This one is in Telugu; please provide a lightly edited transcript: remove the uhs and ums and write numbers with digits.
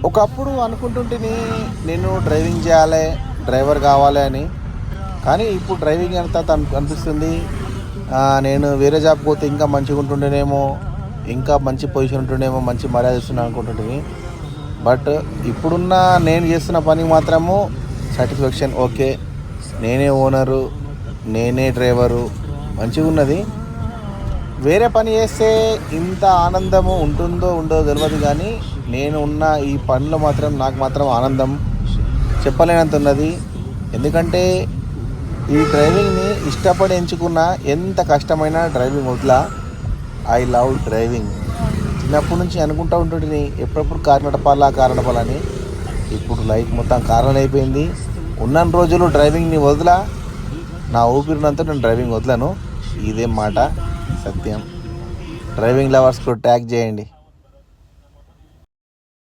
ఒకప్పుడు అనుకుంటుంటేని నేను డ్రైవింగ్ చేయాలి, డ్రైవర్ కావాలి అని. కానీ ఇప్పుడు డ్రైవింగ్ అంతా అనిపిస్తుంది నేను వేరే జాబ్ పోతే ఇంకా మంచిగా ఉంటుండేనేమో, ఇంకా మంచి పొజిషన్ ఉంటుండేమో, మంచి మర్యాద ఇస్తున్నాను అనుకుంటుంటుంది. బట్ ఇప్పుడున్న నేను చేస్తున్న పని మాత్రము సాటిస్ఫాక్షన్ ఓకే. నేనే ఓనరు, నేనే డ్రైవరు, మంచిగా ఉన్నది. వేరే పని చేస్తే ఇంత ఆనందము ఉంటుందో ఉండదో తెలియదు, కానీ నేను ఉన్న ఈ పనిలో మాత్రం నాకు మాత్రం ఆనందం చెప్పలేనంత ఉన్నది. ఎందుకంటే ఈ డ్రైవింగ్ని ఇష్టపడి ఎంచుకున్న, ఎంత కష్టమైనా డ్రైవింగ్ వదిలా. I love driving. చిన్నప్పటి నుంచి అనుకుంటూ ఉంటుంటే ఎప్పుడప్పుడు కారు నడపాలని. ఇప్పుడు లైఫ్ మొత్తం కారణం అయిపోయింది. ఉన్న రోజులు డ్రైవింగ్ని వదిలా, నా ఊపిరినంతా నేను డ్రైవింగ్ వదలను. ఇదేం మాట సత్యం. డ్రైవింగ్ లవర్స్కు ట్యాగ్ చేయండి.